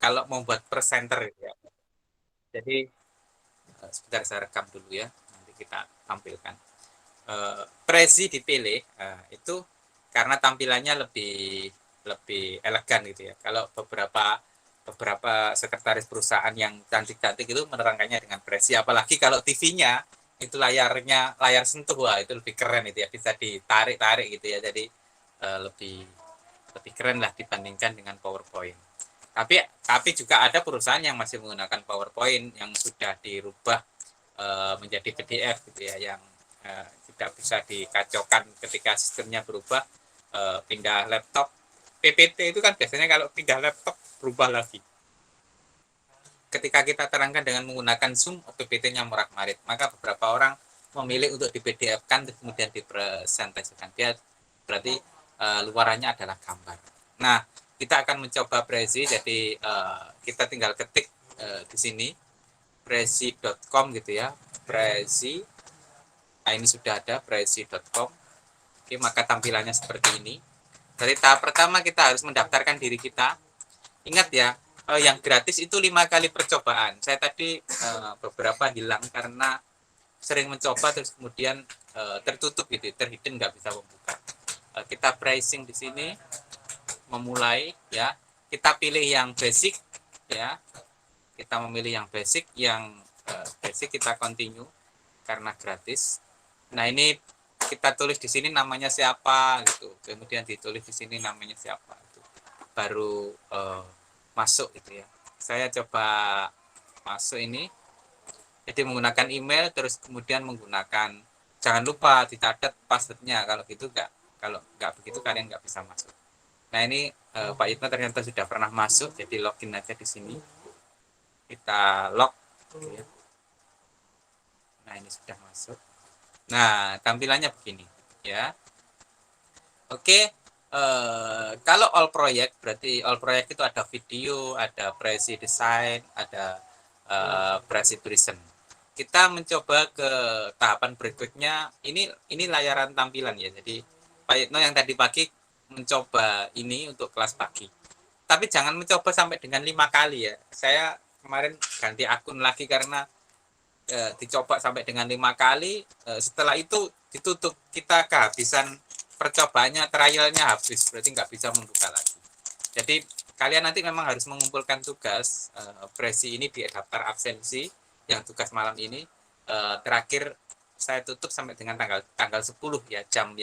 kalau mau buat presenter gitu ya. Jadi sebentar saya rekam dulu ya, nanti kita tampilkan. Prezi dipilih itu karena tampilannya lebih lebih elegan gitu ya. Kalau beberapa beberapa sekretaris perusahaan yang cantik-cantik itu menerangkannya dengan Prezi, apalagi kalau TV-nya itu layar sentuh, wah itu lebih keren itu ya, bisa ditarik-tarik gitu ya. Jadi lebih lebih keren lah dibandingkan dengan PowerPoint. Tapi juga ada perusahaan yang masih menggunakan PowerPoint yang sudah dirubah menjadi PDF gitu ya, yang tidak bisa dikacaukan ketika sistemnya berubah, pindah laptop. PPT itu kan biasanya kalau pindah laptop berubah lagi. Ketika kita terangkan dengan menggunakan Zoom, PPT-nya morak-marit, maka beberapa orang memilih untuk di PDF-kan kemudian dipresentasikan. Dia berarti luarannya adalah gambar. Nah, kita akan mencoba Prezi, jadi kita tinggal ketik di sini prezi.com gitu ya, Prezi. Nah, ini sudah ada prezi.com. Oke, maka tampilannya seperti ini. Dari tahap pertama kita harus mendaftarkan diri kita. Ingat ya, yang gratis itu 5 kali percobaan. Saya tadi beberapa hilang karena sering mencoba terus kemudian tertutup gitu, terhidden, nggak bisa membuka. Kita pricing di sini, memulai ya. Kita pilih yang basic ya. Kita memilih yang basic, basic kita continue karena gratis. Nah, ini kita tulis di sini namanya siapa gitu. Kemudian ditulis di sini namanya siapa itu. Baru masuk gitu ya. Saya coba masuk ini. Jadi menggunakan email terus kemudian menggunakan, jangan lupa dicatat passwordnya, kalau gitu enggak, kalau enggak begitu kalian enggak bisa masuk. Nah, ini Pak Yitno ternyata sudah pernah masuk, jadi login aja di sini. Kita log ya. Nah, ini sudah masuk. Nah, tampilannya begini ya. Oke, kalau all project berarti all project itu ada video, ada presi design, ada presi present. Kita mencoba ke tahapan berikutnya. Ini layaran tampilan ya. Jadi Pak Yitno yang tadi pagi mencoba ini untuk kelas pagi. Tapi jangan mencoba sampai dengan 5 kali ya. Saya kemarin ganti akun lagi karena dicoba sampai dengan 5 kali, setelah itu ditutup, kita kehabisan percobaannya, trialnya habis, berarti nggak bisa membuka lagi. Jadi kalian nanti memang harus mengumpulkan tugas presi ini di daftar absensi yang tugas malam ini. Terakhir saya tutup sampai dengan tanggal 10 ya, jam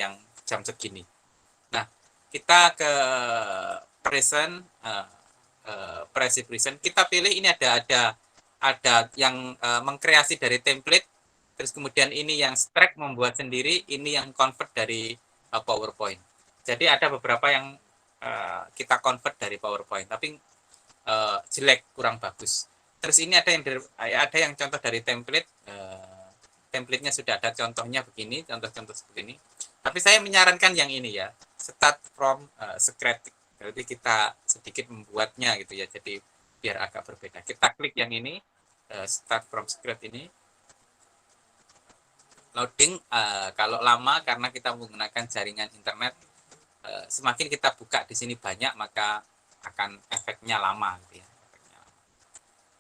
segini. Nah, kita ke present, presi present, kita pilih ini ada yang mengkreasi dari template, terus kemudian ini yang Stripe membuat sendiri, ini yang convert dari PowerPoint. Jadi ada beberapa yang kita convert dari PowerPoint, tapi jelek, kurang bagus. Terus ini ada yang contoh dari template, template-nya sudah ada contohnya begini, contoh-contoh seperti ini. Tapi saya menyarankan yang ini ya, start from scratch. Berarti kita sedikit membuatnya gitu ya, jadi biar agak berbeda. Kita klik yang ini, start from scratch ini. Loading kalau lama karena kita menggunakan jaringan internet, semakin kita buka di sini banyak maka akan efeknya lama gitu ya.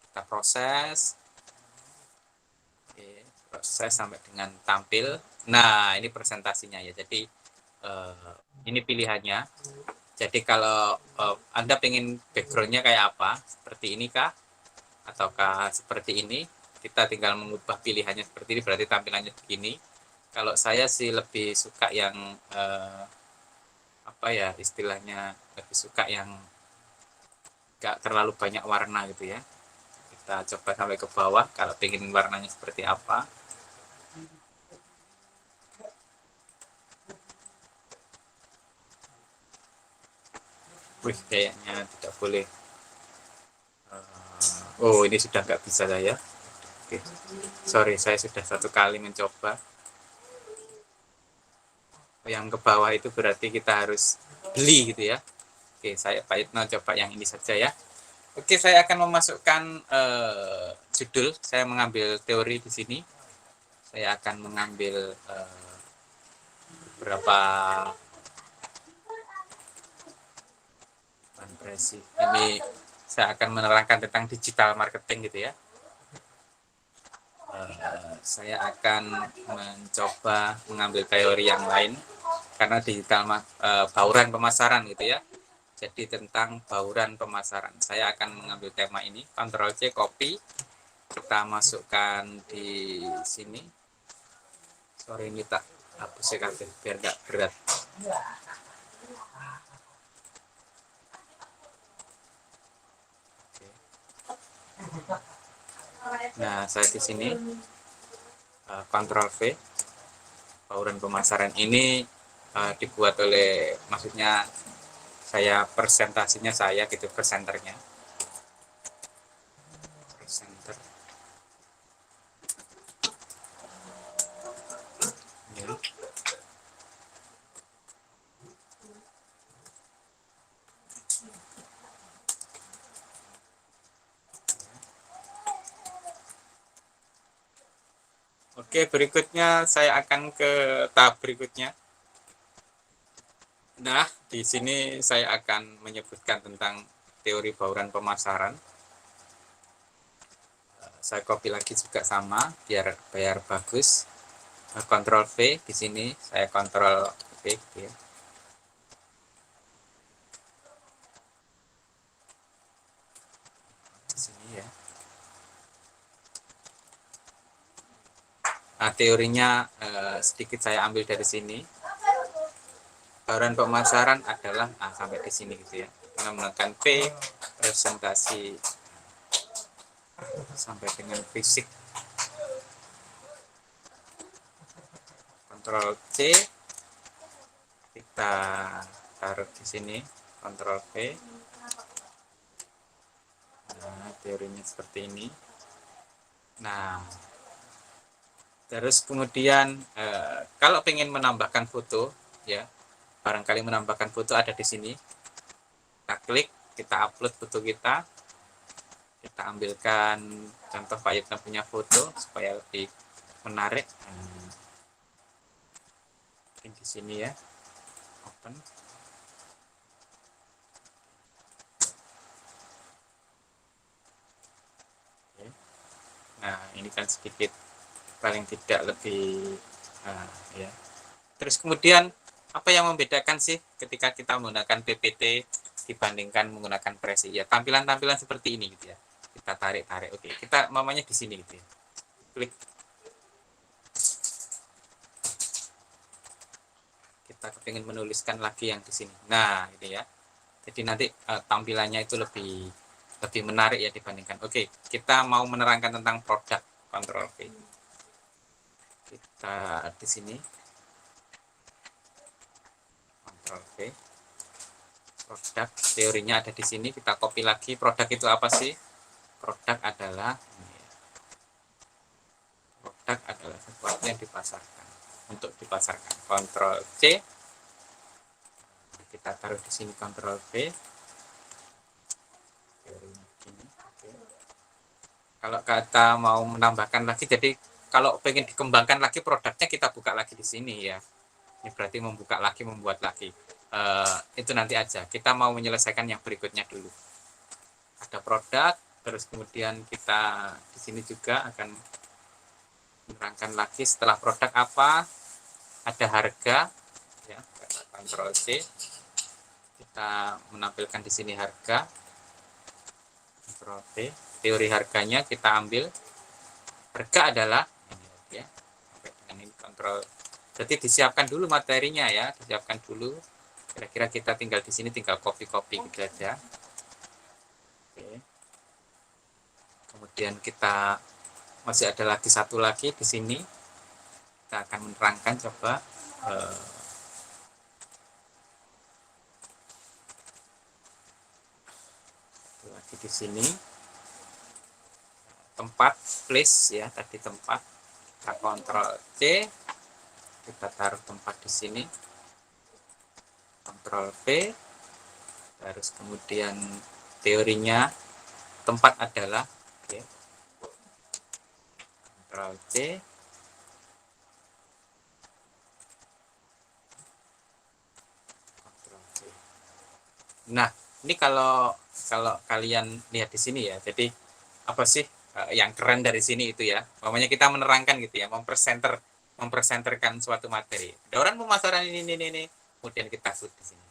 Kita proses, oke, proses sampai dengan tampil. Nah, ini presentasinya ya. Jadi ini pilihannya. Jadi kalau Anda pengen backgroundnya kayak apa, seperti ini kah, ataukah seperti ini, kita tinggal mengubah pilihannya seperti ini, berarti tampilannya begini. Kalau saya sih lebih suka yang apa ya istilahnya, lebih suka yang gak terlalu banyak warna gitu ya. Kita coba sampai ke bawah kalau pengen warnanya seperti apa. Wih, kayaknya tidak boleh. Oh, ini sudah nggak bisa saya. Oke, sorry, saya sudah satu kali mencoba. Yang ke bawah itu berarti kita harus beli gitu ya. Oke, saya Pak Yitno coba yang ini saja ya. Oke, saya akan memasukkan judul. Saya mengambil teori di sini. Saya akan mengambil beberapa impresi. Ini saya akan menerangkan tentang digital marketing gitu ya. Saya akan mencoba mengambil teori yang lain karena digital bauran pemasaran gitu ya. Jadi tentang bauran pemasaran. Saya akan mengambil tema ini, Ctrl C, copy. Kita masukkan di sini. Sorry, ini tak hapus ya biar nggak berat. Nah, saya di sini Ctrl V. Bauran pemasaran ini dibuat oleh, maksudnya saya presentasinya saya gitu, presenternya. Presenter. Ini. Oke, berikutnya saya akan ke tahap berikutnya. Nah, di sini saya akan menyebutkan tentang teori bauran pemasaran. Saya copy lagi juga sama, biar bagus. Ctrl V di sini, saya Ctrl V. Ya. Di sini ya. Nah, teorinya sedikit saya ambil dari sini. Bauran pemasaran adalah sampai di sini gitu ya. Menekan P, presentasi sampai dengan fisik. Ctrl C, kita taruh di sini, Ctrl V. Nah, teorinya seperti ini. Nah, terus kemudian kalau ingin menambahkan foto, ya, barangkali menambahkan foto ada di sini. Kita klik, kita upload foto kita. Kita ambilkan contoh Pak Yitna punya foto supaya lebih menarik. Mungkin di sini ya, open. Oke. Nah, ini kan sedikit, paling tidak lebih ya. Terus kemudian apa yang membedakan sih ketika kita menggunakan PPT dibandingkan menggunakan Prezi? Ya, tampilan-tampilan seperti ini gitu ya. Kita tarik-tarik. Oke, kita mamanya di sini gitu ya. Klik. Kita kepingin menuliskan lagi yang di sini. Nah, gitu ya. Jadi nanti tampilannya itu lebih menarik ya dibandingkan. Oke, kita mau menerangkan tentang produk. Ctrl V. Kita di sini. Ctrl V. Produk, teorinya ada di sini. Kita copy lagi. Produk itu apa sih? Produk adalah sesuatu yang dipasarkan, untuk dipasarkan. Ctrl C, kita taruh di sini, Ctrl V. Kalau kita mau menambahkan lagi, jadi kalau pengen dikembangkan lagi produknya, kita buka lagi di sini ya. Ini berarti membuka lagi, membuat lagi. Itu nanti aja. Kita mau menyelesaikan yang berikutnya dulu. Ada produk, terus kemudian kita di sini juga akan menerangkan lagi setelah produk apa, ada harga, ya, Ctrl C, kita menampilkan di sini harga, Ctrl V, teori harganya kita ambil, harga adalah ini ya, sampai dengan ini Ctrl, jadi disiapkan dulu materinya ya, disiapkan dulu, kira-kira kita tinggal di sini tinggal copy gitu aja. Oke. Kemudian kita masih ada lagi satu lagi di sini, kita akan menerangkan coba. Lagi di sini tempat, place ya, tadi tempat, kita Ctrl C, kita taruh tempat di sini, Ctrl V, terus kemudian teorinya tempat adalah, oke, Ctrl C, Ctrl C. Nah, Ini kalau kalian lihat di sini ya, jadi apa sih yang keren dari sini itu ya, namanya kita menerangkan gitu ya, mempresenterkan suatu materi. Ada orang pemasaran ini, kemudian kita shoot di sini.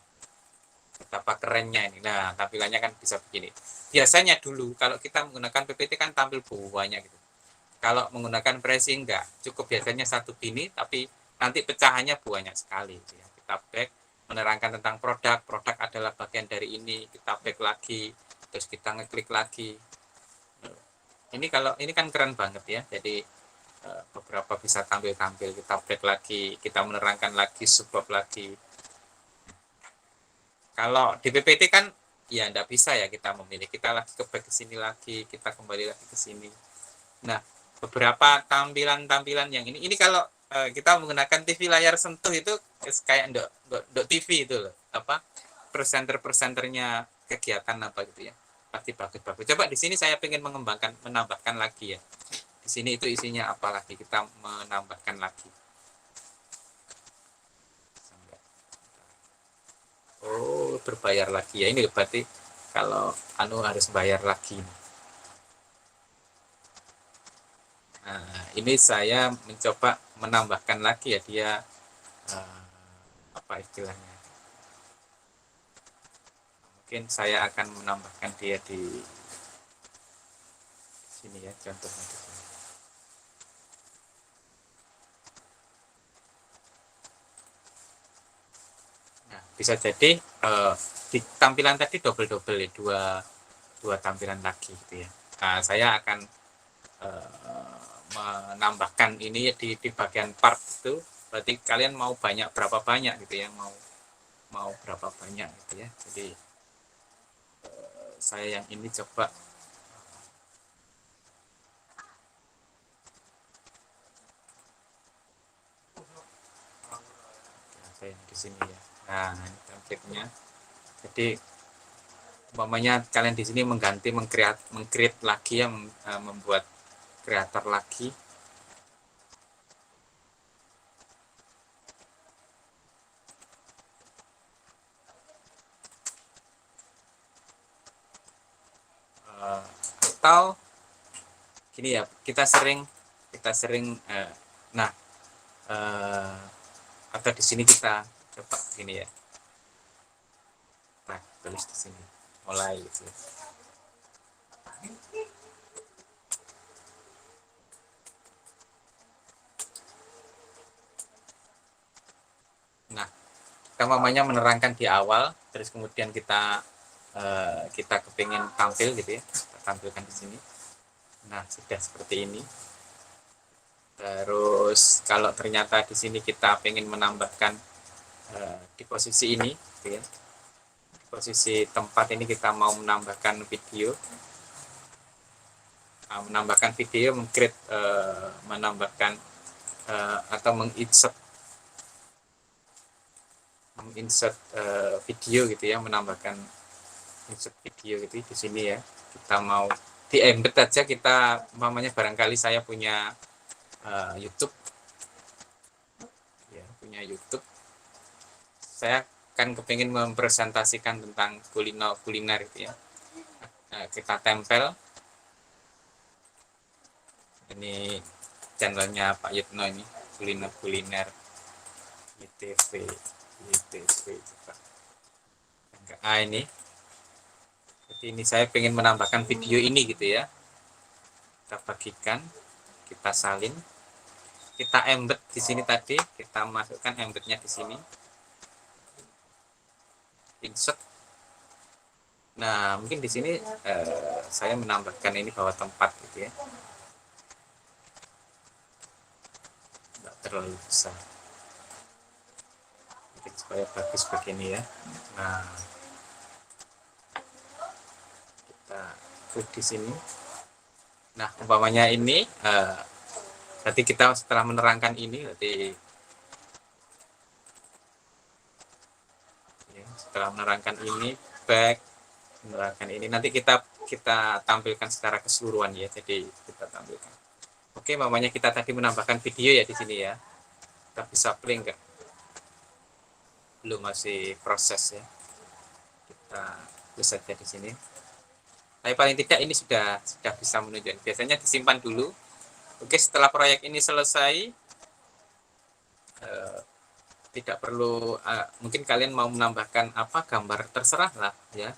Betapa kerennya ini. Nah, tampilannya kan bisa begini. Biasanya dulu kalau kita menggunakan PPT kan tampil banyak gitu. Kalau menggunakan pressing enggak, cukup biasanya satu gini, tapi nanti pecahannya banyak sekali. Gitu ya. Kita back, menerangkan tentang produk, produk adalah bagian dari ini, kita back lagi, terus kita ngeklik lagi. Ini kalau ini kan keren banget ya. Jadi beberapa bisa tampil-tampil, kita back lagi, kita menerangkan lagi, sublog lagi. Kalau di PPT kan ya enggak bisa ya kita memilih. Kita lagi ke back ke sini lagi, kita kembali lagi ke sini. Nah, beberapa tampilan-tampilan yang ini kalau kita menggunakan TV layar sentuh itu kayak ndok TV itu loh, apa presenter-presenternya kegiatan apa gitu ya, pasti bagus-bagus. Coba di sini saya ingin menambahkan lagi ya. Di sini itu isinya apa lagi, kita menambahkan lagi. Oh, berbayar lagi ya, ini berarti kalau harus bayar lagi. Nah, ini saya mencoba menambahkan lagi ya, dia apa istilahnya, mungkin saya akan menambahkan dia di sini ya, contohnya di sini. Nah, bisa jadi di tampilan tadi double ya, dua tampilan lagi gitu ya. Nah, saya akan menambahkan ini di bagian part itu, berarti kalian mau berapa banyak gitu ya, mau berapa banyak gitu ya. Jadi saya yang ini coba saya di sini ya. Nah, ini template-nya. Jadi umpamanya kalian di sini mengcreate lagi ya, membuat kreator lagi. Atau gini ya, kita sering nah atau di sini kita coba gini ya. Nah, tulis di sini mulai gitu. Nah, kita mamanya menerangkan di awal, terus kemudian kita kepingin tampil gitu ya, kita tampilkan di sini. Nah, sudah seperti ini. Terus kalau ternyata di sini kita pengen menambahkan di posisi ini, gitu ya, di posisi tempat ini kita mau menambahkan video, mengcreate, menambahkan atau menginsert video gitu ya, menambahkan insert video gitu di sini ya. Kita mau di embed aja, kita mamanya barangkali saya punya YouTube ya, punya YouTube, saya kan kepingin mempresentasikan tentang kuliner gitu ya. Kita tempel ini channelnya Pak Yitno, ini kuliner ITV coba. Ini jadi ini saya ingin menambahkan video ini gitu ya, kita bagikan, kita salin, kita embed di sini tadi, kita masukkan embednya di sini, insert. Nah, mungkin di sini saya menambahkan ini bahwa tempat gitu ya, tidak terlalu besar, mungkin supaya bagus begini ya. Nah, kita klik di sini. Nah, umpamanya ini berarti kita setelah menerangkan ini, berarti ya, setelah menerangkan ini, back, menerangkan ini, nanti kita tampilkan secara keseluruhan ya. Jadi kita tampilkan. Oke, umpamanya kita tadi menambahkan video ya di sini ya. Kita bisa play belum, masih proses ya. Kita Terus saja di sini. Tapi paling tidak ini sudah bisa menunjukkan. Biasanya disimpan dulu. Oke, setelah proyek ini selesai, tidak perlu, mungkin kalian mau menambahkan apa gambar, terserah lah ya.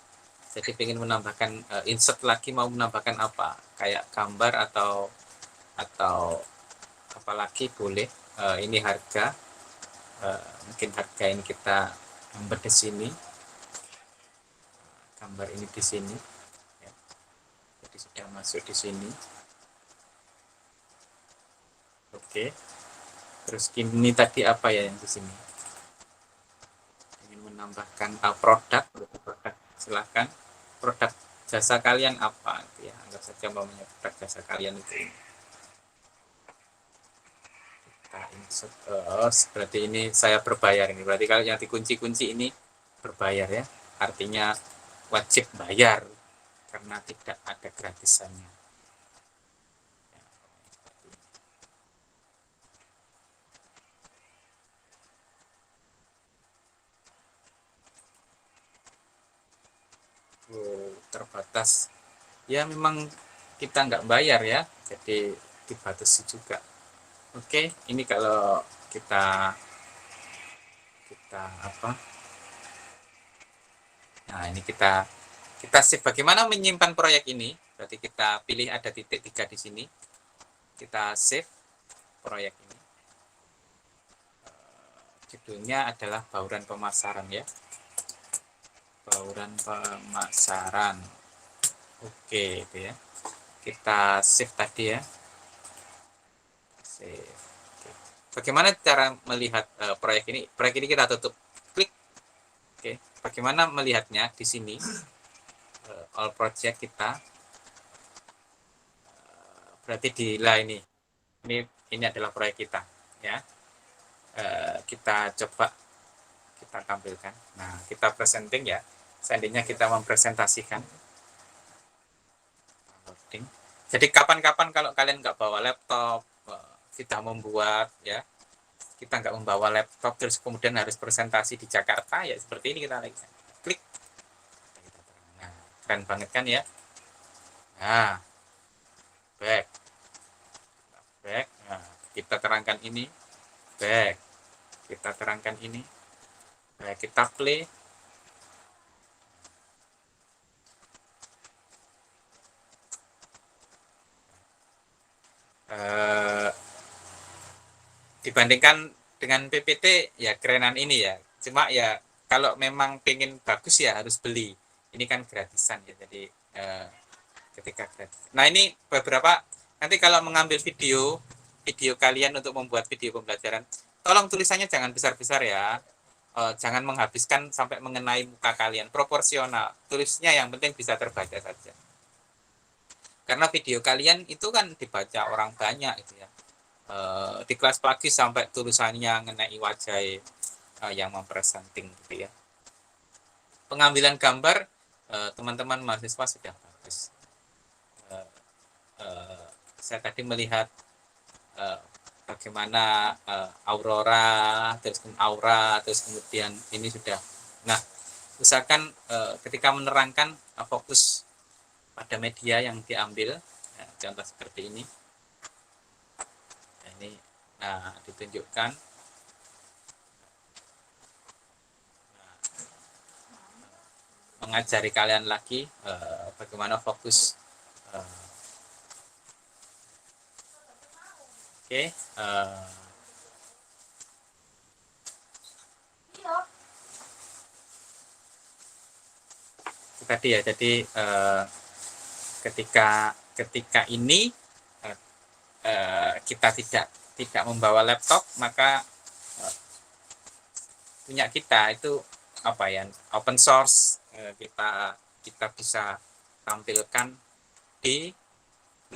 Jadi ingin menambahkan insert lagi, mau menambahkan apa, kayak gambar atau apalagi boleh. Ini harga, mungkin harga ini kita gambar di sini, gambar ini di sini ya. Jadi sudah masuk di sini. Oke, terus ini tadi apa ya yang di sini, ingin menambahkan produk, silahkan. Produk jasa kalian apa ya, anggap saja umpamanya produk jasa kalian itu. Nah, insert, berarti ini saya berbayar ini. Berarti kalau yang dikunci-kunci ini berbayar ya. Artinya wajib bayar karena tidak ada gratisannya. Terbatas. Ya memang kita nggak bayar ya, jadi dibatasi juga. Oke, ini kalau kita apa? Nah, ini kita save. Bagaimana menyimpan proyek ini? Berarti kita pilih ada titik 3 di sini. Kita save proyek ini. Judulnya adalah bauran pemasaran ya. Bauran pemasaran. Oke, itu ya. Kita save tadi ya. Save. Oke. Bagaimana cara melihat proyek ini? Proyek ini kita tutup. Klik. Oke. Bagaimana melihatnya di sini? All project kita. Berarti di line ini. Ini adalah proyek kita ya. Kita coba kita tampilkan. Nah, kita presenting ya. Seandainya kita mempresentasikan. Jadi kapan-kapan kalau kalian nggak bawa laptop, kita membuat ya, kita nggak membawa laptop terus kemudian harus presentasi di Jakarta ya seperti ini, kita lagi klik. Nah, keren banget kan ya. Nah, back. Nah, kita terangkan ini. Back. Kita terangkan ini. Nah, kita play. Dibandingkan dengan PPT ya kerenan ini ya. Cuma ya kalau memang pengen bagus ya harus beli. Ini kan gratisan ya. Jadi ketika gratis. Nah, ini beberapa, nanti kalau mengambil video kalian untuk membuat video pembelajaran, tolong tulisannya jangan besar-besar ya. Jangan menghabiskan sampai mengenai muka kalian, proporsional. Tulisnya yang penting bisa terbaca saja. Karena video kalian itu kan dibaca orang banyak itu ya. Di kelas pagi sampai tulisannya mengenai wajah yang mempresenting gitu ya. Pengambilan gambar teman-teman mahasiswa sudah bagus. Saya tadi melihat bagaimana aurora, terus aura, terus kemudian ini sudah. Nah, usahakan ketika menerangkan fokus pada media yang diambil, contoh seperti ini. Ini ditunjukkan. Mengajari kalian lagi bagaimana fokus. Oke. Tadi ya, jadi ketika ini kita tidak membawa laptop, maka punya kita itu apa ya, open source, kita bisa tampilkan di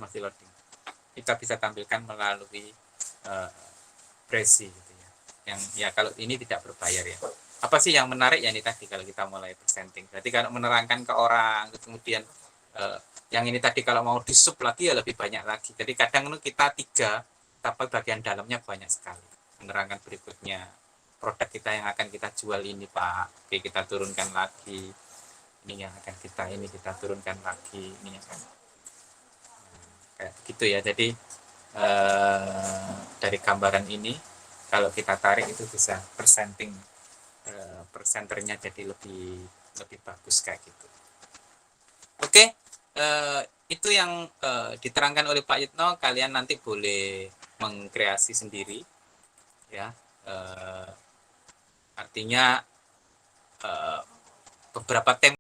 masih loading. Kita bisa tampilkan melalui Prezi gitu ya. Yang ya kalau ini tidak berbayar ya. Apa sih yang menarik ya ini tadi kalau kita mulai presenting. Berarti kalau menerangkan ke orang, kemudian yang ini tadi kalau mau di sub lagi ya lebih banyak lagi. Jadi kadang kita 3, tapi bagian dalamnya banyak sekali. Menerangkan berikutnya produk kita yang akan kita jual ini Pak. Oke, kita turunkan lagi. ini yang akan kita turunkan lagi ini kan kayak gitu ya. Jadi dari gambaran ini kalau kita tarik itu bisa presenting presenternya jadi lebih bagus kayak gitu. Oke, itu yang diterangkan oleh Pak Yitno. Kalian nanti boleh mengkreasi sendiri ya. Artinya beberapa tema